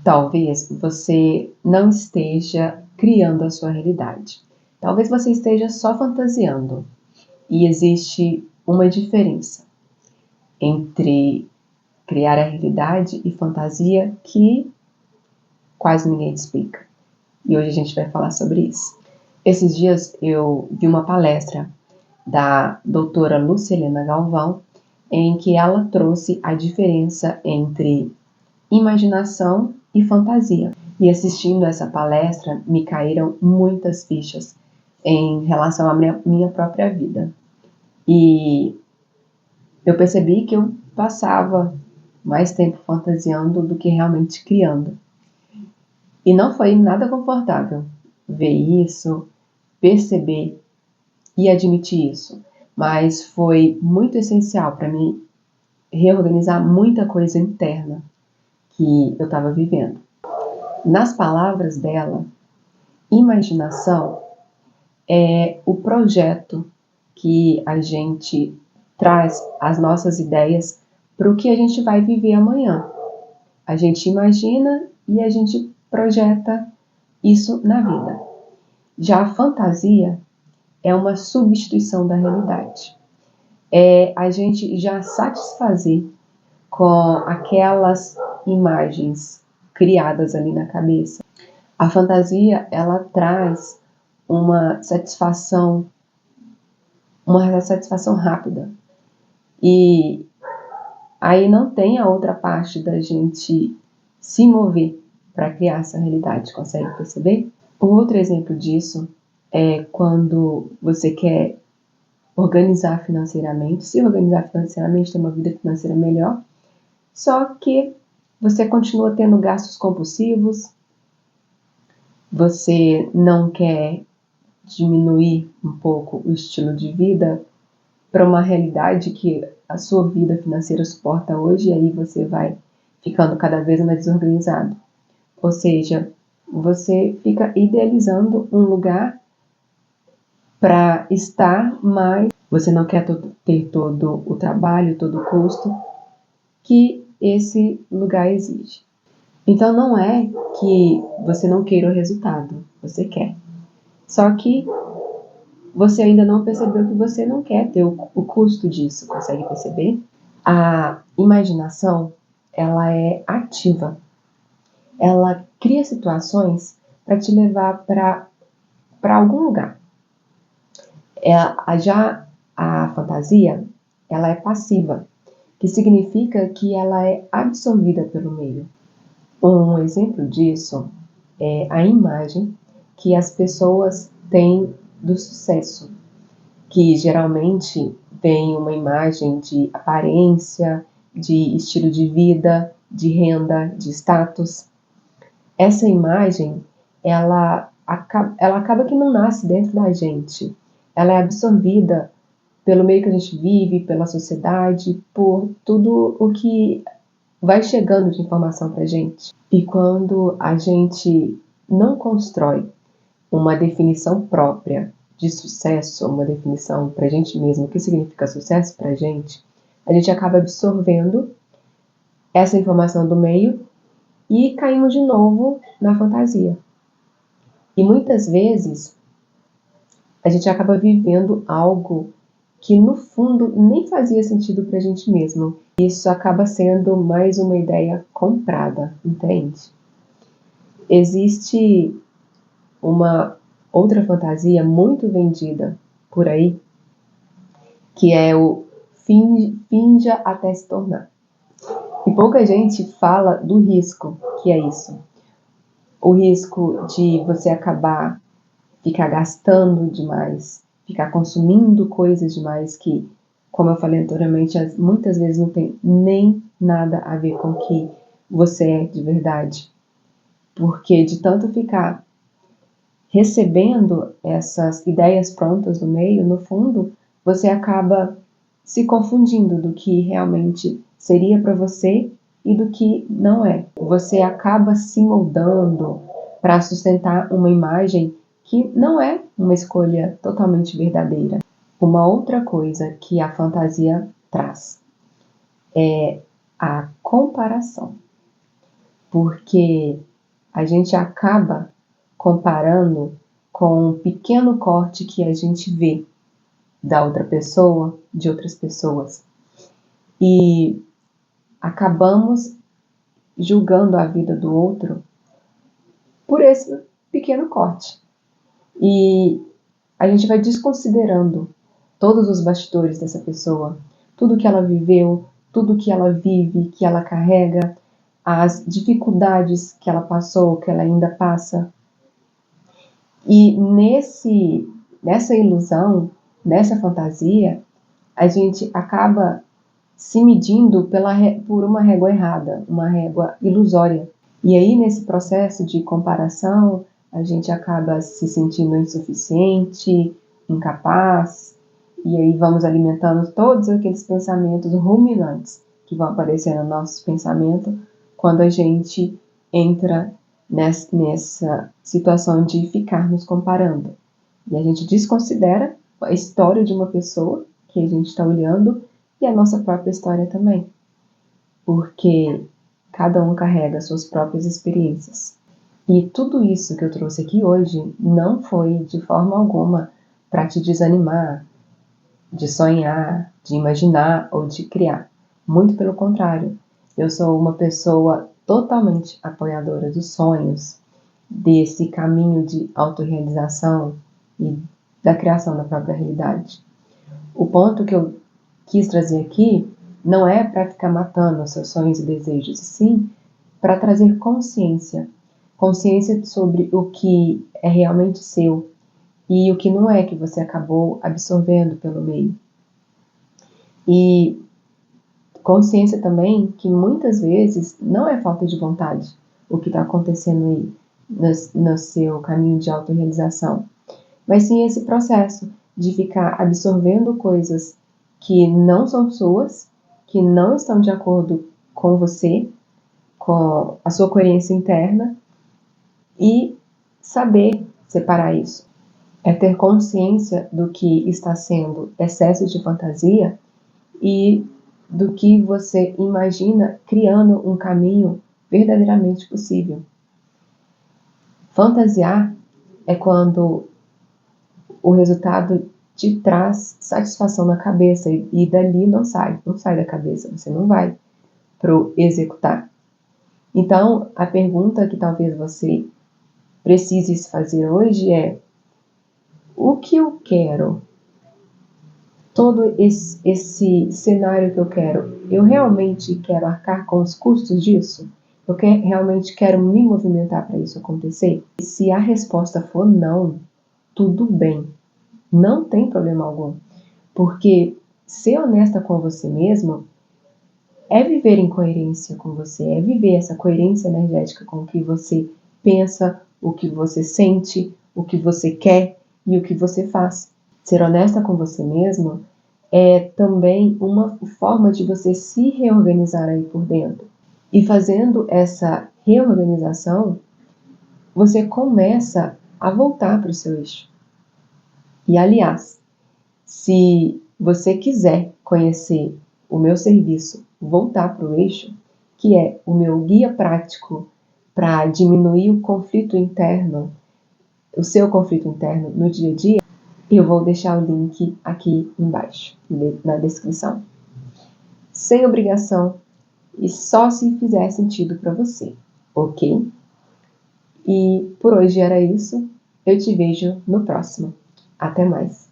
Talvez você não esteja criando a sua realidade. Talvez você esteja só fantasiando. E existe uma diferença entre criar a realidade e fantasia que quase ninguém explica. E hoje a gente vai falar sobre isso. Esses dias eu vi uma palestra da doutora Lucilena Galvão, em que ela trouxe a diferença entre imaginação e fantasia. E assistindo essa palestra, me caíram muitas fichas em relação à minha própria vida. E eu percebi que eu passava mais tempo fantasiando do que realmente criando. E não foi nada confortável ver isso, perceber e admitir isso. Mas foi muito essencial para mim reorganizar muita coisa interna que eu estava vivendo. Nas palavras dela, imaginação é o projeto que a gente traz as nossas ideias para o que a gente vai viver amanhã. A gente imagina e a gente projeta isso na vida. Já a fantasia é uma substituição da realidade. É a gente já satisfazer com aquelas imagens criadas ali na cabeça. A fantasia, ela traz uma satisfação rápida. E aí não tem a outra parte da gente se mover para criar essa realidade, consegue perceber? Um outro exemplo disso é quando você quer organizar financeiramente, se organizar financeiramente, ter uma vida financeira melhor, só que você continua tendo gastos compulsivos, você não quer diminuir um pouco o estilo de vida para uma realidade que a sua vida financeira suporta hoje, e aí você vai ficando cada vez mais desorganizado. Ou seja, você fica idealizando um lugar para estar, mas você não quer ter todo o trabalho, todo o custo que esse lugar exige. Então não é que você não queira o resultado, você quer. Só que você ainda não percebeu que você não quer ter o custo disso, consegue perceber? A imaginação, ela é ativa. Ela cria situações para te levar para algum lugar. Já a fantasia, ela é passiva, que significa que ela é absorvida pelo meio. Um exemplo disso é a imagem que as pessoas têm do sucesso, que geralmente tem uma imagem de aparência, de estilo de vida, de renda, de status. Essa imagem, ela acaba que não nasce dentro da gente. Ela é absorvida pelo meio que a gente vive, pela sociedade, por tudo o que vai chegando de informação para a gente. E quando a gente não constrói uma definição própria de sucesso, uma definição para a gente mesmo, o que significa sucesso para a gente acaba absorvendo essa informação do meio e caímos de novo na fantasia. E muitas vezes a gente acaba vivendo algo que no fundo nem fazia sentido para a gente mesmo. Isso acaba sendo mais uma ideia comprada, entende? Existe uma outra fantasia muito vendida por aí, que é o finja até se tornar. E pouca gente fala do risco, que é isso. O risco de você acabar ficar gastando demais, ficar consumindo coisas demais que, como eu falei anteriormente, muitas vezes não tem nem nada a ver com o que você é de verdade. Porque de tanto ficar recebendo essas ideias prontas do meio, no fundo, você acaba se confundindo do que realmente seria para você e do que não é. Você acaba se moldando para sustentar uma imagem que não é uma escolha totalmente verdadeira. Uma outra coisa que a fantasia traz é a comparação. porque a gente acaba comparando com um pequeno corte que a gente vê da outra pessoa, de outras pessoas, e acabamos julgando a vida do outro por esse pequeno corte. E a gente vai desconsiderando todos os bastidores dessa pessoa, tudo que ela viveu, tudo que ela vive, que ela carrega, as dificuldades que ela passou, que ela ainda passa. E nessa ilusão, nessa fantasia, a gente acaba se medindo por uma régua errada, uma régua ilusória. E aí, nesse processo de comparação, a gente acaba se sentindo insuficiente, incapaz, e aí vamos alimentando todos aqueles pensamentos ruminantes que vão aparecer no nosso pensamento quando a gente entra nessa situação de ficar nos comparando. E a gente desconsidera a história de uma pessoa que a gente está olhando e a nossa própria história também. Porque cada um carrega suas próprias experiências. E tudo isso que eu trouxe aqui hoje não foi de forma alguma para te desanimar, de sonhar, de imaginar ou de criar. Muito pelo contrário, eu sou uma pessoa totalmente apoiadora dos sonhos, desse caminho de autorrealização e da criação da própria realidade. O ponto que eu quis trazer aqui não é para ficar matando os seus sonhos e desejos, e sim para trazer consciência sobre o que é realmente seu e o que não é, que você acabou absorvendo pelo meio. E consciência também que muitas vezes não é falta de vontade o que está acontecendo aí no seu caminho de autorrealização, mas sim esse processo de ficar absorvendo coisas que não são suas, que não estão de acordo com você, com a sua coerência interna, e saber separar isso. É ter consciência do que está sendo excesso de fantasia e do que você imagina criando um caminho verdadeiramente possível. Fantasiar é quando o resultado te traz satisfação na cabeça e dali não sai da cabeça, você não vai pro executar. Então, a pergunta que talvez você precise fazer hoje é: o que eu quero? Todo esse cenário que eu realmente quero arcar com os custos disso? Eu realmente quero me movimentar para isso acontecer? E se a resposta for não, tudo bem, não tem problema algum, porque ser honesta com você mesmo é viver em coerência com você, é viver essa coerência energética com o que você pensa, o que você sente, o que você quer e o que você faz. Ser honesta com você mesmo é também uma forma de você se reorganizar aí por dentro. E fazendo essa reorganização, você começa a voltar para o seu eixo. E aliás, se você quiser conhecer o meu serviço Voltar para o Eixo, que é o meu guia prático para diminuir o conflito interno, o seu conflito interno no dia a dia, eu vou deixar o link aqui embaixo, na descrição. Sem obrigação e só se fizer sentido para você, ok? E por hoje era isso. Eu te vejo no próximo. Até mais!